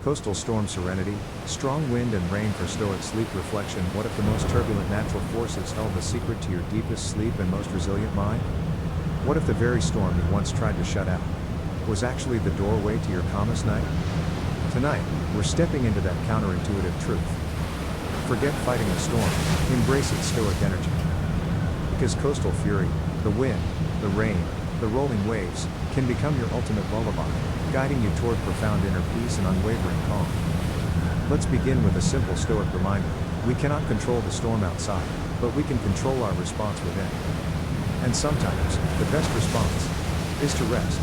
Coastal Storm Serenity, strong wind and rain for Stoic Sleep Reflection. What if the most turbulent natural forces held the secret to your deepest sleep and most resilient mind? What if the very storm you once tried to shut out was actually the doorway to your calmest night? Tonight, we're stepping into that counterintuitive truth. Forget fighting the storm, embrace its stoic energy. Because coastal fury, the wind, the rain, the rolling waves, can become your ultimate lullaby, guiding you toward profound inner peace and unwavering calm. Let's begin with a simple stoic reminder. We cannot control the storm outside, but we can control our response within. And sometimes, the best response is to rest.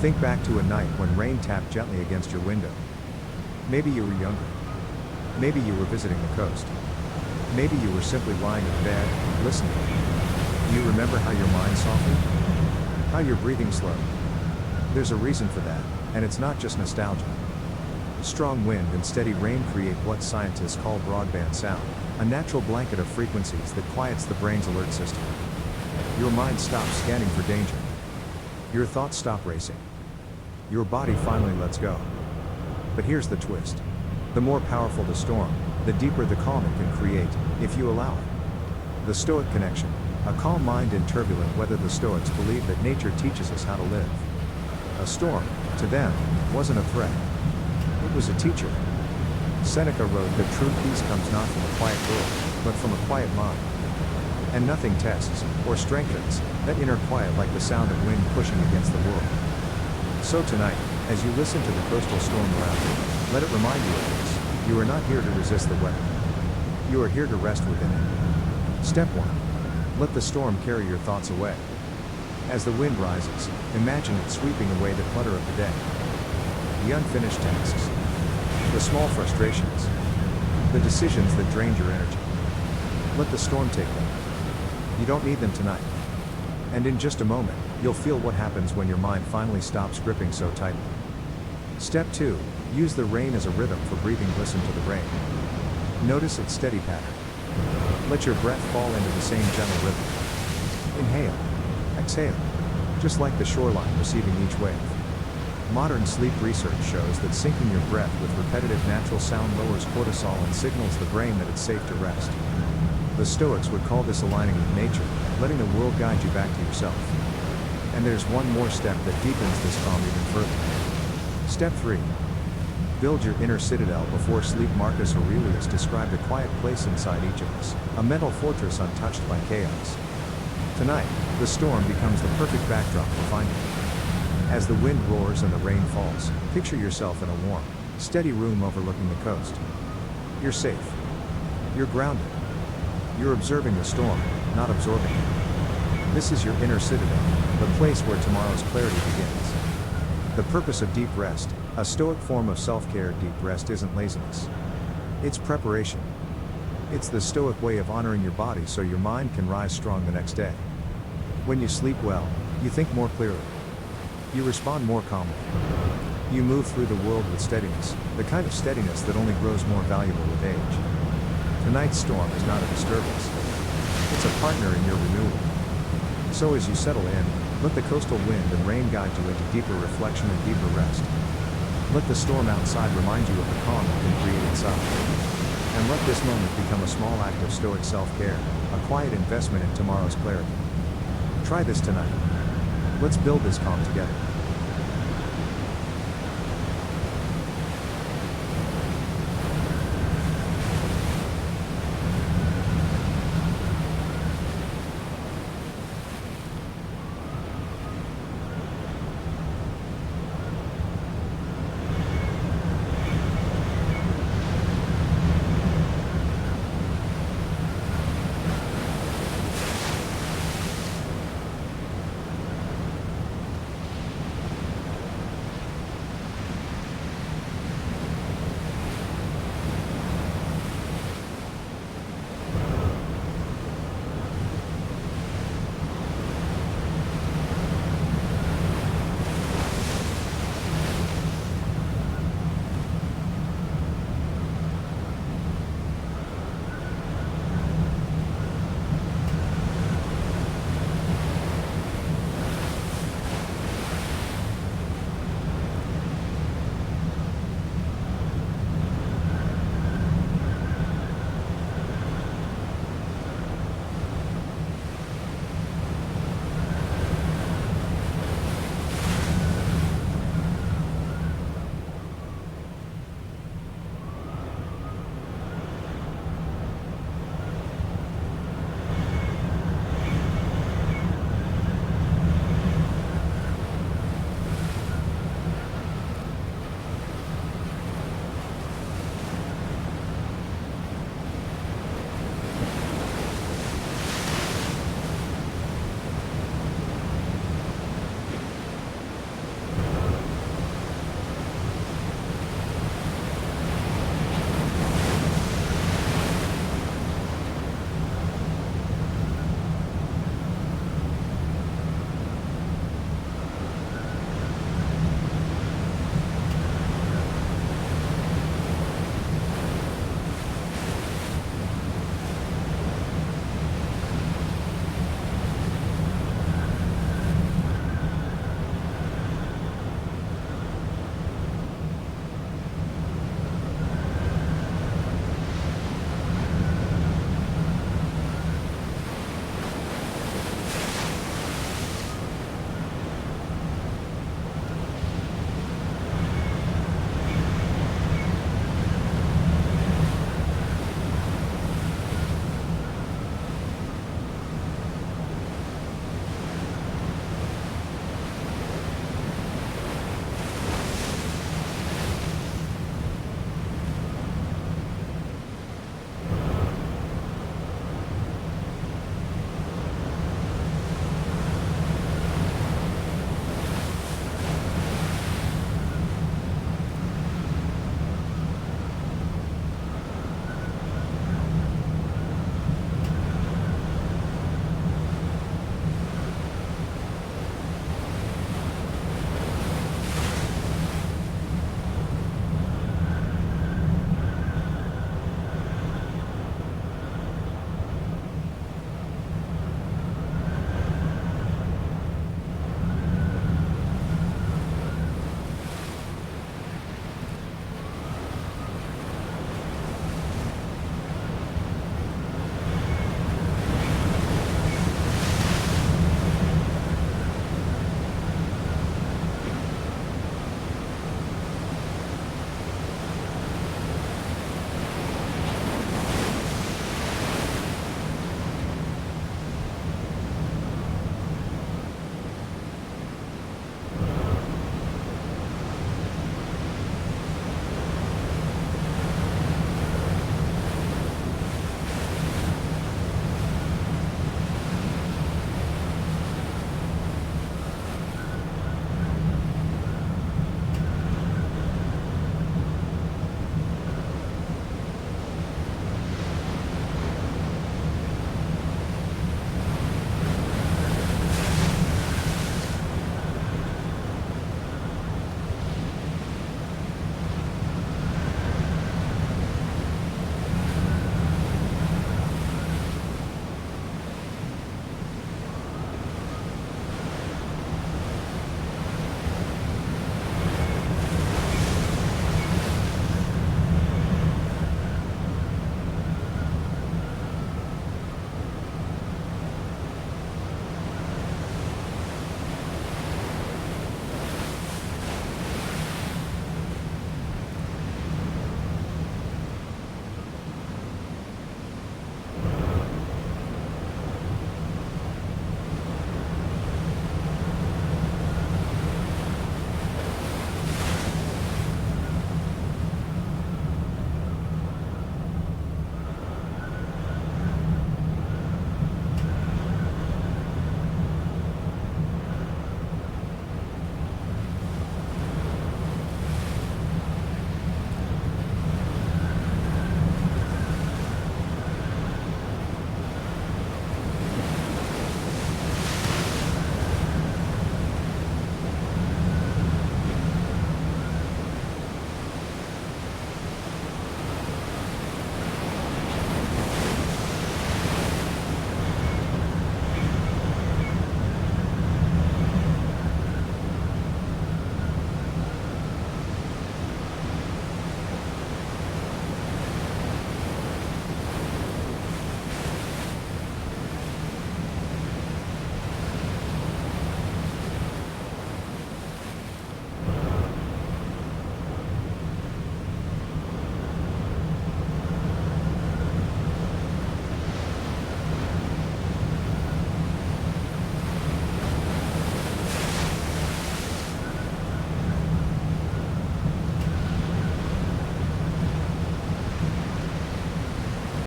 Think back to a night when rain tapped gently against your window. Maybe you were younger. Maybe you were visiting the coast. Maybe you were simply lying in bed, listening. Do you remember how your mind softened? How your breathing slowed? There's a reason for that, and it's not just nostalgia. Strong wind and steady rain create what scientists call broadband sound, a natural blanket of frequencies that quiets the brain's alert system. Your mind stops scanning for danger. Your thoughts stop racing. Your body finally lets go. But here's the twist. The more powerful the storm, the deeper the calm it can create, if you allow it. The Stoic connection, a calm mind in turbulent weather. The Stoics believe that nature teaches us how to live. A storm, to them, wasn't a threat. It was a teacher. Seneca wrote that true peace comes not from a quiet world, but from a quiet mind. And nothing tests, or strengthens, that inner quiet like the sound of wind pushing against the world. So tonight, as you listen to the coastal storm around you, let it remind you of this. You are not here to resist the weather. You are here to rest within it. Step 1. Let the storm carry your thoughts away. As the wind rises, imagine it sweeping away the clutter of the day. The unfinished tasks. The small frustrations. The decisions that drained your energy. Let the storm take them. You don't need them tonight. And in just a moment, you'll feel what happens when your mind finally stops gripping so tightly. Step 2. Use the rain as a rhythm for breathing. Listen to the rain. Notice its steady pattern. Let your breath fall into the same gentle rhythm. Inhale. Exhale. Just like the shoreline receiving each wave. Modern sleep research shows that syncing your breath with repetitive natural sound lowers cortisol and signals the brain that it's safe to rest. The Stoics would call this aligning with nature, letting the world guide you back to yourself. And there's one more step that deepens this calm even further. Step 3. Build your inner citadel before sleep. Marcus Aurelius described a quiet place inside each of us, a mental fortress untouched by chaos. Tonight, the storm becomes the perfect backdrop for finding it. As the wind roars and the rain falls, picture yourself in a warm, steady room overlooking the coast. You're safe. You're grounded. You're observing the storm, not absorbing it. This is your inner citadel, the place where tomorrow's clarity begins. The purpose of deep rest, a Stoic form of self-care. Deep rest isn't laziness. It's preparation. It's the Stoic way of honoring your body so your mind can rise strong the next day. When you sleep well, you think more clearly. You respond more calmly. You move through the world with steadiness, the kind of steadiness that only grows more valuable with age. Tonight's storm is not a disturbance. It's a partner in your renewal. So as you settle in, let the coastal wind and rain guide you into deeper reflection and deeper rest. Let the storm outside remind you of the calm it can create inside. And let this moment become a small act of Stoic self-care, a quiet investment in tomorrow's clarity. Try this tonight. Let's build this calm together.